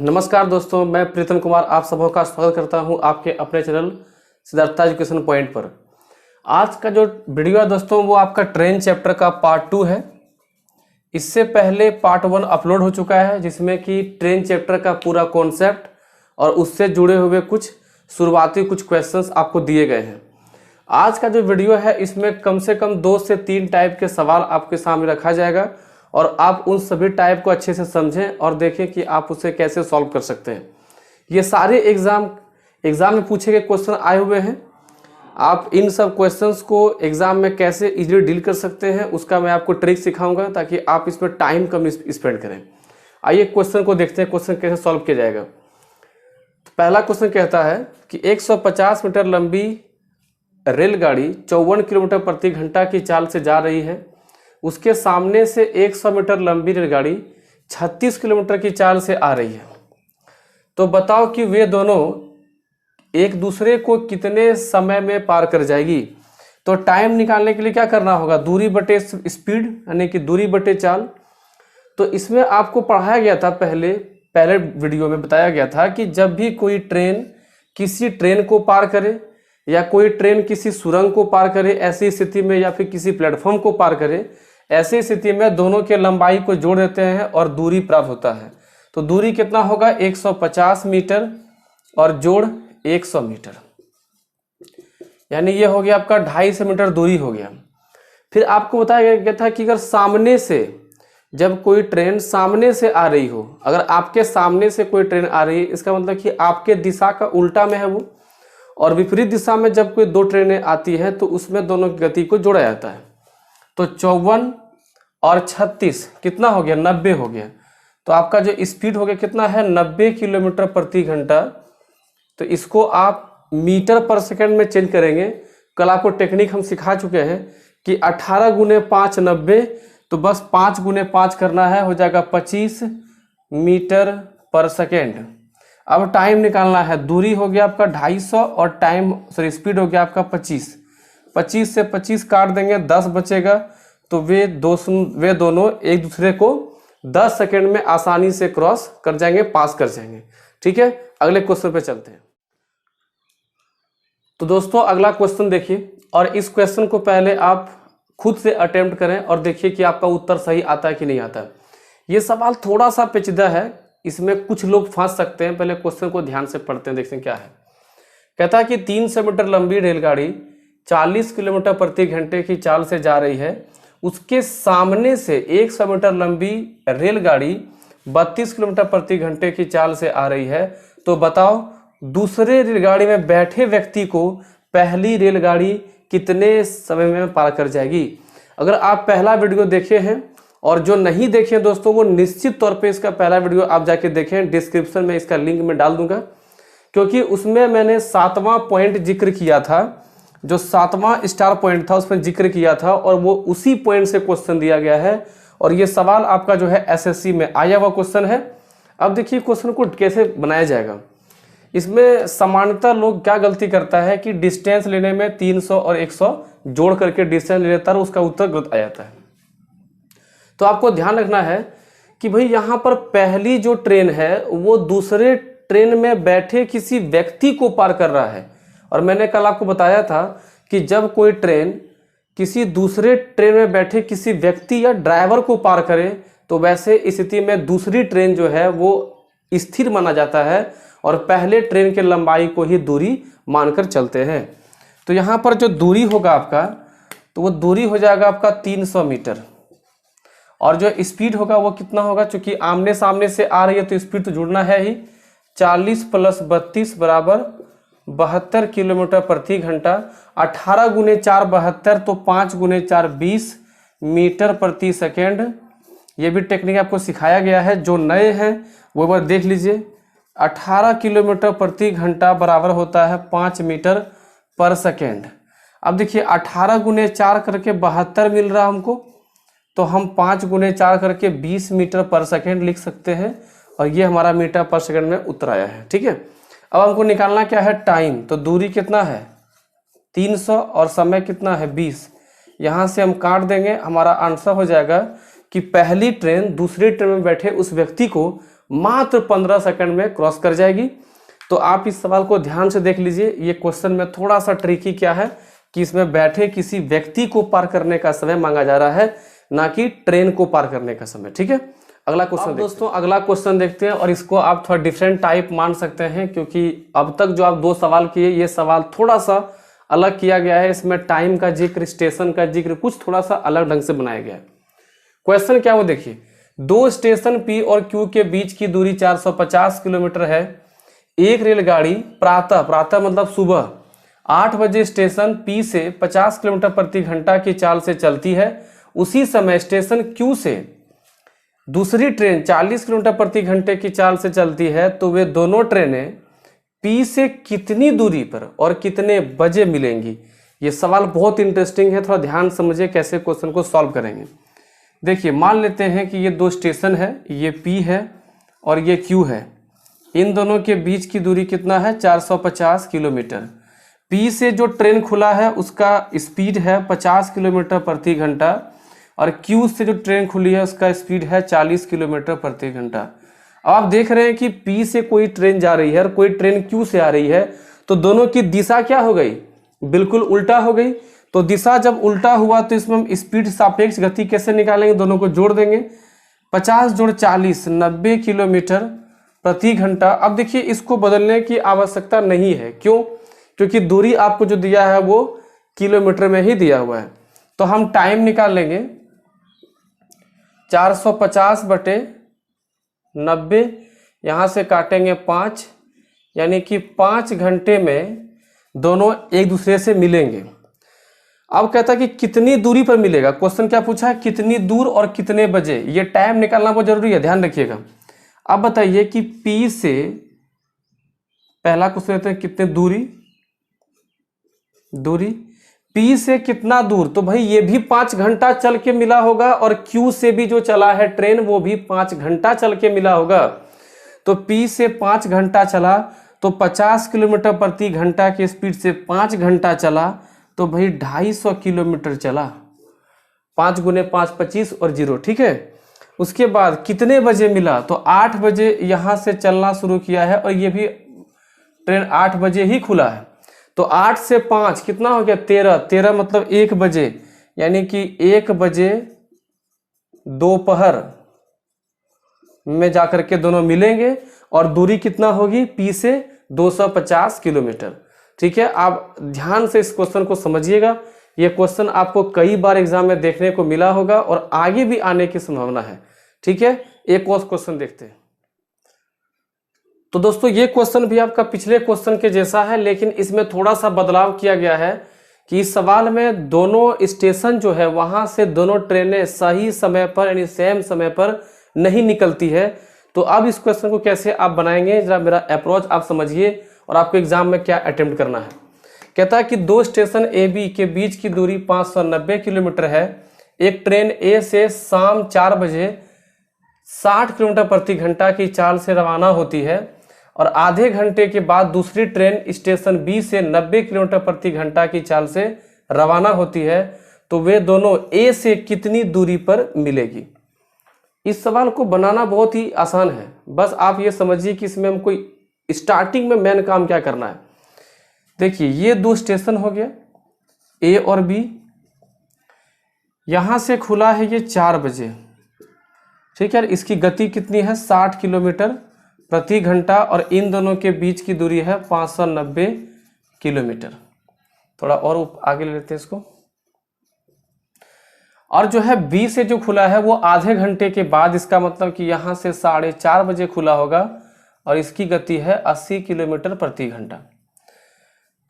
नमस्कार दोस्तों, मैं प्रीतम कुमार आप सबों का स्वागत करता हूं आपके अपने चैनल सिद्धार्थ एजुकेशन पॉइंट पर। आज का जो वीडियो है दोस्तों वो आपका ट्रेन चैप्टर का पार्ट 2 है। इससे पहले पार्ट 1 अपलोड हो चुका है जिसमें कि ट्रेन चैप्टर का पूरा कॉन्सेप्ट और उससे जुड़े हुए कुछ शुरुआती कुछ क्वेश्चंस आपको दिए गए हैं। आज का जो वीडियो है इसमें कम से कम 2 से 3 टाइप के सवाल आपके सामने रखा जाएगा और आप उन सभी टाइप को अच्छे से समझें और देखें कि आप उसे कैसे सॉल्व कर सकते हैं। ये सारे एग्ज़ाम में पूछे गए क्वेश्चन आए हुए हैं। आप इन सब क्वेश्चंस को एग्ज़ाम में कैसे इजीली डील कर सकते हैं उसका मैं आपको ट्रिक सिखाऊंगा ताकि आप इसमें टाइम कम स्पेंड करें। आइए क्वेश्चन को देखते हैं, क्वेश्चन कैसे सॉल्व किया जाएगा। तो पहला क्वेश्चन कहता है कि 150 मीटर लंबी रेलगाड़ी 54 किलोमीटर प्रति घंटा की चाल से जा रही है। उसके सामने से 100 मीटर लंबी रेलगाड़ी 36 किलोमीटर की चाल से आ रही है। तो बताओ कि वे दोनों एक दूसरे को कितने समय में पार कर जाएगी। तो टाइम निकालने के लिए क्या करना होगा, दूरी बटे स्पीड यानी कि दूरी बटे चाल। तो इसमें आपको पढ़ाया गया था, पहले वीडियो में बताया गया था कि जब भी कोई ट्रेन किसी ट्रेन को पार करे या कोई ट्रेन किसी सुरंग को पार करे ऐसी स्थिति में, या फिर किसी प्लेटफॉर्म को पार करे ऐसी स्थिति में, दोनों के लंबाई को जोड़ देते हैं और दूरी प्राप्त होता है। तो दूरी कितना होगा, 150 मीटर और जोड़ 100 मीटर, यानी ये हो गया आपका 250 मीटर दूरी हो गया। फिर आपको बताया गया था कि अगर सामने से, जब कोई ट्रेन सामने से आ रही हो, अगर आपके सामने से कोई ट्रेन आ रही है इसका मतलब कि आपके दिशा का उल्टा में है वो, और विपरीत दिशा में जब कोई 2 ट्रेनें आती हैं तो उसमें दोनों की गति को जोड़ा जाता है। तो 54 और 36 कितना हो गया, 90 हो गया। तो आपका जो स्पीड हो गया कितना है, 90 किलोमीटर प्रति घंटा। तो इसको आप मीटर पर सेकंड में चेंज करेंगे। कल आपको टेक्निक हम सिखा चुके हैं कि 18 गुने 5 90, तो बस 5 गुने 5 करना है, हो जाएगा 25 मीटर पर सेकेंड। अब टाइम निकालना है, दूरी हो गया आपका 250 और स्पीड हो गया आपका 25 से 25 काट देंगे, 10 बचेगा। तो वे दोनों एक दूसरे को 10 सेकंड में आसानी से क्रॉस कर जाएंगे, पास कर जाएंगे। ठीक है, अगले क्वेश्चन पे चलते हैं। तो दोस्तों अगला क्वेश्चन देखिए, और इस क्वेश्चन को पहले आप खुद से अटेम्प्ट करें और देखिए कि आपका उत्तर सही आता है कि नहीं आता। ये सवाल थोड़ा सा पेचीदा है, इसमें कुछ लोग फंस सकते हैं। पहले क्वेश्चन को ध्यान से पढ़ते हैं, देखते हैं क्या है। कहता है कि 300 मीटर लंबी रेलगाड़ी 40 किलोमीटर प्रति घंटे की चाल से जा रही है। उसके सामने से 100 मीटर लंबी रेलगाड़ी 32 किलोमीटर प्रति घंटे की चाल से आ रही है। तो बताओ दूसरे रेलगाड़ी में बैठे व्यक्ति को पहली रेलगाड़ी कितने समय में पार कर जाएगी। अगर आप पहला वीडियो देखे हैं और जो नहीं देखे दोस्तों वो निश्चित तौर पे इसका पहला वीडियो आप जाके देखें, डिस्क्रिप्शन में इसका लिंक मैं डाल दूंगा, क्योंकि उसमें मैंने 7वां पॉइंट जिक्र किया था, जो 7वां स्टार पॉइंट था उसमें जिक्र किया था, और वो उसी पॉइंट से क्वेश्चन दिया गया है। और ये सवाल आपका जो है एसएससी में आया हुआ क्वेश्चन है। अब देखिए क्वेश्चन को कैसे बनाया जाएगा। इसमें सामान्यतः लोग क्या गलती करता है कि डिस्टेंस लेने में 300 और 100 जोड़ करके डिस्टेंस ले लेता है, उसका उत्तर गलत आ जाता है। तो आपको ध्यान रखना है कि भाई यहाँ पर पहली जो ट्रेन है वो दूसरे ट्रेन में बैठे किसी व्यक्ति को पार कर रहा है। और मैंने कल आपको बताया था कि जब कोई ट्रेन किसी दूसरे ट्रेन में बैठे किसी व्यक्ति या ड्राइवर को पार करे तो वैसे स्थिति में दूसरी ट्रेन जो है वो स्थिर माना जाता है और पहले ट्रेन के लंबाई को ही दूरी मानकर चलते हैं। तो यहाँ पर जो दूरी होगा आपका, तो वो दूरी हो जाएगा आपका 300 मीटर, और जो स्पीड होगा वो कितना होगा, चूंकि आमने सामने से आ रही है तो स्पीड तो जुड़ना है ही। 40 + 32 बराबर 72 किलोमीटर प्रति घंटा। 18 गुने 4 72, तो 5 गुने 4 20 मीटर प्रति सेकेंड। ये भी टेक्निक आपको सिखाया गया है, जो नए हैं वो बार देख लीजिए। 18 किलोमीटर प्रति घंटा बराबर होता है 5 मीटर पर सेकेंड। अब देखिए 18 गुने 4 करके 72 मिल रहा हमको, तो हम 5 गुने 4 करके 20 मीटर पर सेकेंड लिख सकते हैं, और ये हमारा मीटर पर सेकेंड में उत्तर आया है। ठीक है, अब हमको निकालना क्या है, टाइम। तो दूरी कितना है 300 और समय कितना है 20। यहाँ से हम काट देंगे, हमारा आंसर हो जाएगा कि पहली ट्रेन दूसरी ट्रेन में बैठे उस व्यक्ति को मात्र 15 सेकंड में क्रॉस कर जाएगी। तो आप इस सवाल को ध्यान से देख लीजिए। ये क्वेश्चन में थोड़ा सा ट्रिकी क्या है कि इसमें बैठे किसी व्यक्ति को पार करने का समय मांगा जा रहा है, ना कि ट्रेन को पार करने का समय। ठीक है, अगला क्वेश्चन दोस्तों, अगला क्वेश्चन देखते हैं। और इसको आप थोड़ा डिफरेंट टाइप मान सकते हैं, क्योंकि अब तक जो आप 2 सवाल किए, ये सवाल थोड़ा सा अलग किया गया है। इसमें टाइम का जिक्र, स्टेशन का जिक्र कुछ थोड़ा सा अलग ढंग से बनाया गया है। क्वेश्चन क्या वो देखिए, 2 स्टेशन P और Q के बीच की दूरी 450 किलोमीटर है। एक रेलगाड़ी प्रातः मतलब सुबह 8 बजे स्टेशन P से 50 किलोमीटर प्रति घंटा की चाल से चलती है। उसी समय स्टेशन Q से दूसरी ट्रेन 40 किलोमीटर प्रति घंटे की चाल से चलती है। तो वे दोनों ट्रेनें P से कितनी दूरी पर और कितने बजे मिलेंगी? ये सवाल बहुत इंटरेस्टिंग है, थोड़ा ध्यान समझिए कैसे क्वेश्चन को सॉल्व करेंगे। देखिए, मान लेते हैं कि ये 2 स्टेशन है, ये P है और ये Q है। इन दोनों के बीच की दूरी कितना है? 450 किलोमीटर। P से जो ट्रेन खुला है उसका स्पीड है 50 किलोमीटर प्रति घंटा और Q से जो ट्रेन खुली है उसका स्पीड है 40 किलोमीटर प्रति घंटा। अब आप देख रहे हैं कि P से कोई ट्रेन जा रही है और कोई ट्रेन Q से आ रही है, तो दोनों की दिशा क्या हो गई? बिल्कुल उल्टा हो गई। तो दिशा जब उल्टा हुआ तो इसमें हम स्पीड सापेक्ष गति कैसे निकालेंगे? दोनों को जोड़ देंगे। 50 जोड़ 40 90 किलोमीटर प्रति घंटा। अब देखिए, इसको बदलने की आवश्यकता नहीं है। क्यों? क्योंकि दूरी आपको जो दिया है वो किलोमीटर में ही दिया हुआ है। तो हम टाइम निकाल लेंगे 450 बटे 90, यहाँ से काटेंगे 5, यानी कि 5 घंटे में दोनों एक दूसरे से मिलेंगे। अब कहता है कि कितनी दूरी पर मिलेगा। क्वेश्चन क्या पूछा है? कितनी दूर और कितने बजे। ये टाइम निकालना बहुत जरूरी है, ध्यान रखिएगा। अब बताइए कि P से, पहला क्वेश्चन लेते हैं, कितने दूरी P से कितना दूर? तो भाई ये भी 5 घंटा चल के मिला होगा और Q से भी जो चला है ट्रेन वो भी 5 घंटा चल के मिला होगा। तो P से 5 घंटा चला तो 50 किलोमीटर प्रति घंटा की स्पीड से 5 घंटा चला, तो भाई 250 किलोमीटर चला। 5 गुने 5 25 और 0। ठीक है, उसके बाद कितने बजे मिला? तो 8 बजे यहाँ से चलना शुरू किया है और ये भी ट्रेन 8 बजे ही खुला है। तो 8 से 5 कितना हो गया? 13 मतलब 1 बजे, यानी कि 1 बजे दोपहर में जाकर के दोनों मिलेंगे। और दूरी कितना होगी? P से 250 किलोमीटर। ठीक है, आप ध्यान से इस क्वेश्चन को समझिएगा। ये क्वेश्चन आपको कई बार एग्जाम में देखने को मिला होगा और आगे भी आने की संभावना है। ठीक है, एक और क्वेश्चन देखते हैं। तो दोस्तों, ये क्वेश्चन भी आपका पिछले क्वेश्चन के जैसा है, लेकिन इसमें थोड़ा सा बदलाव किया गया है कि इस सवाल में दोनों स्टेशन जो है वहां से दोनों ट्रेनें सही समय पर यानी सेम समय पर नहीं निकलती है। तो अब इस क्वेश्चन को कैसे आप बनाएंगे, जरा मेरा अप्रोच आप समझिए और आपको एग्जाम में क्या अटेम्प्ट करना है। कहता है कि 2 स्टेशन AB के बीच की दूरी 590 किलोमीटर है। एक ट्रेन A से शाम 4 बजे 60 किलोमीटर प्रति घंटा की चाल से रवाना होती है और आधे घंटे के बाद दूसरी ट्रेन स्टेशन B से 90 किलोमीटर प्रति घंटा की चाल से रवाना होती है। तो वे दोनों A से कितनी दूरी पर मिलेगी? इस सवाल को बनाना बहुत ही आसान है, बस आप ये समझिए कि इसमें हमको स्टार्टिंग में मेन काम क्या करना है। देखिए, ये 2 स्टेशन हो गया A और B। यहां से खुला है ये 4 बजे। ठीक है, इसकी गति कितनी है? 60 किलोमीटर प्रति घंटा और इन दोनों के बीच की दूरी है 590 किलोमीटर। थोड़ा और आगे ले लेते हैं इसको। और जो है B से जो खुला है वो आधे घंटे के बाद, इसका मतलब कि यहां से 4:30 बजे खुला होगा और इसकी गति है 80 किलोमीटर प्रति घंटा।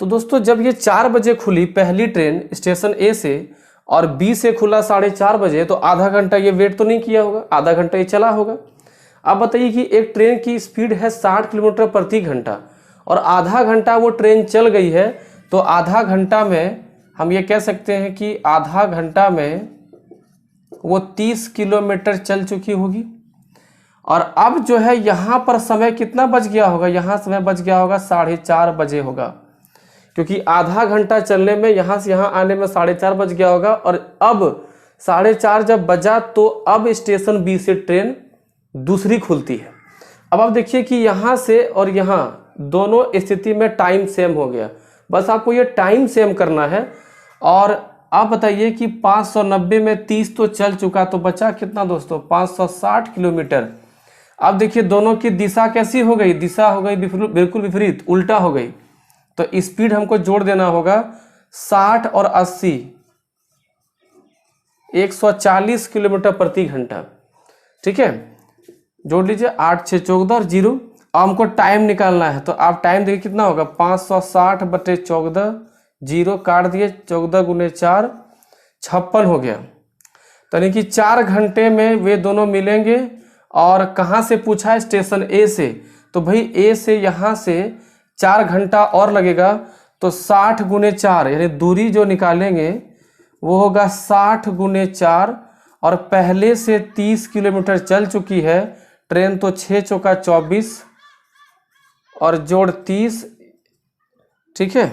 तो दोस्तों, जब ये 4 बजे खुली पहली ट्रेन स्टेशन A से और B से खुला 4:30 बजे, तो आधा घंटा ये वेट तो नहीं किया होगा, आधा घंटा ये चला होगा। अब बताइए कि एक ट्रेन की स्पीड है 60 किलोमीटर प्रति घंटा और आधा घंटा वो ट्रेन चल गई है, तो आधा घंटा में हम ये कह सकते हैं कि आधा घंटा में वो 30 किलोमीटर चल चुकी होगी। और अब जो है यहाँ पर समय कितना बच गया होगा? यहाँ समय बच गया होगा 4:30 बजे होगा, क्योंकि आधा घंटा चलने में यहाँ से यहाँ आने में 4:30 बज गया होगा और अब 4:30 जब बजा तो अब स्टेशन बी से ट्रेन दूसरी खुलती है। अब आप देखिए कि यहाँ से और यहाँ दोनों स्थिति में टाइम सेम हो गया, बस आपको ये टाइम सेम करना है। और आप बताइए कि 590 में 30 तो चल चुका, तो बचा कितना दोस्तों, 560 किलोमीटर। अब देखिए दोनों की दिशा कैसी हो गई, दिशा हो गई बिल्कुल विपरीत, उल्टा हो गई। तो स्पीड हमको जोड़ देना होगा 60 और 80, 140 किलोमीटर प्रति घंटा। ठीक है, जोड़ लीजिए 8 6 14 और 0। अब हमको टाइम निकालना है, तो आप टाइम देखिए कितना होगा, 560 बटे 14, 0 काट दिए, 14 गुने 4 56 हो गया। तो यानी कि 4 घंटे में वे दोनों मिलेंगे। और कहाँ से पूछा है, स्टेशन ए से, तो भाई ए से यहाँ से 4 घंटा और लगेगा। तो 60 गुने 4 यानी दूरी जो निकालेंगे वो होगा 60 गुने 4। और पहले से 30 किलोमीटर चल चुकी है ट्रेन, तो 6 चौका 24 और जोड़ 30, ठीक है,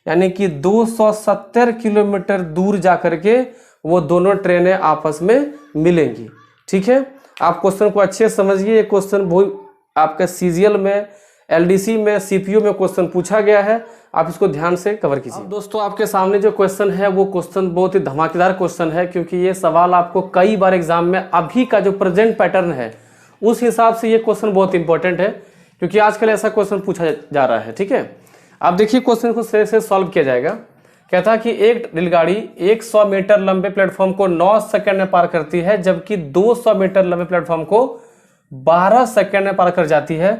यानी कि 270 किलोमीटर दूर जा करके वो दोनों ट्रेनें आपस में मिलेंगी। ठीक है, आप क्वेश्चन को अच्छे समझिए। ये क्वेश्चन बहुत आपका सीजीएल में, एलडीसी में, सीपीयू में क्वेश्चन पूछा गया है, आप इसको ध्यान से कवर कीजिए। अब दोस्तों आपके सामने जो क्वेश्चन है वो क्वेश्चन बहुत ही धमाकेदार क्वेश्चन है, क्योंकि ये सवाल आपको कई बार एग्जाम में अभी का जो प्रेजेंट पैटर्न है उस हिसाब से ये क्वेश्चन बहुत इंपॉर्टेंट है, क्योंकि आजकल ऐसा क्वेश्चन पूछा जा रहा है। ठीक है, आप देखिए क्वेश्चन को से सॉल्व किया जाएगा। कहता कि एक रेलगाड़ी 100 मीटर लंबे प्लेटफॉर्म को 9 सेकंड में पार करती है, जबकि 200 मीटर लंबे प्लेटफॉर्म को 12 सेकंड में पार कर जाती है,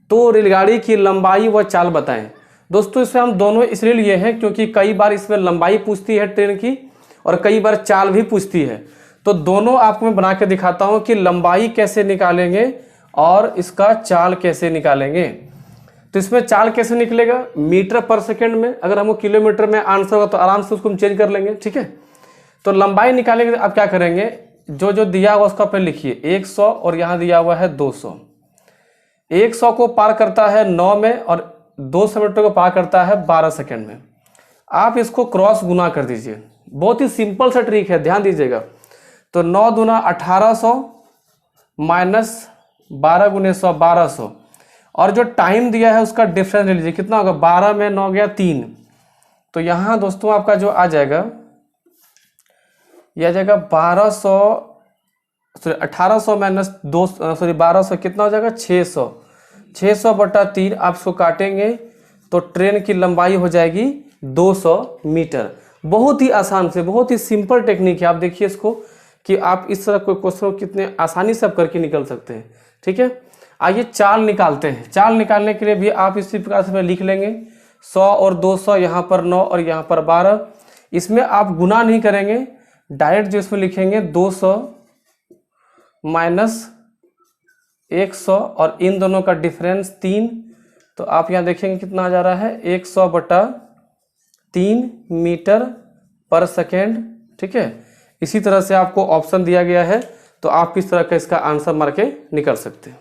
तो रेलगाड़ी की लंबाई व चाल बताएं। दोस्तों इसमें हम दोनों इसलिए लिए हैं क्योंकि कई बार इसमें लंबाई पूछती है ट्रेन की और कई बार चाल भी पूछती है। तो दोनों आपको मैं बना के दिखाता हूं कि लंबाई कैसे निकालेंगे और इसका चाल कैसे निकालेंगे। तो इसमें चाल कैसे निकलेगा, मीटर पर सेकंड में। अगर हमको किलोमीटर में आंसर होगा तो आराम से उसको हम चेंज कर लेंगे। ठीक है, तो लंबाई निकालेंगे तो आप क्या करेंगे, जो जो दिया हुआ उसका पहले लिखिए 100 और यहाँ दिया हुआ है 200। 100 को पार करता है 9 में और 200 मीटर को पार करता है 12 सेकंड में। आप इसको क्रॉस गुना कर दीजिए, बहुत ही सिंपल सा ट्रिक है, ध्यान दीजिएगा। तो 9 दूना 1800 माइनस 12 गुने 100 1200, और जो टाइम दिया है उसका डिफरेंस ले लीजिए, कितना होगा, 12 में 9 गया 3। तो यहाँ दोस्तों आपका जो आ जाएगा, यह आ जाएगा 1800 माइनस 1200 कितना हो जाएगा 600। 600 बटा 3 आप इसको काटेंगे तो ट्रेन की लंबाई हो जाएगी 200 मीटर। बहुत ही आसान से, बहुत ही सिंपल टेक्निक है। आप देखिए इसको कि आप इस तरह कोई क्वेश्चन कितने आसानी से आप करके निकल सकते हैं। ठीक है, आइए चाल निकालते हैं। चाल निकालने के लिए भी आप इसी प्रकार से लिख लेंगे 100 और 200, यहाँ पर 9 और यहाँ पर 12। इसमें आप गुना नहीं करेंगे, डायरेक्ट जो इसमें लिखेंगे 200 माइनस 100 और इन दोनों का डिफरेंस 3। तो आप यहाँ देखेंगे कितना आ जा रहा है 100 बटा 3 मीटर पर सेकेंड। ठीक है, इसी तरह से आपको ऑप्शन दिया गया है, तो आप किस तरह का इसका आंसर मार के निकल सकते हैं।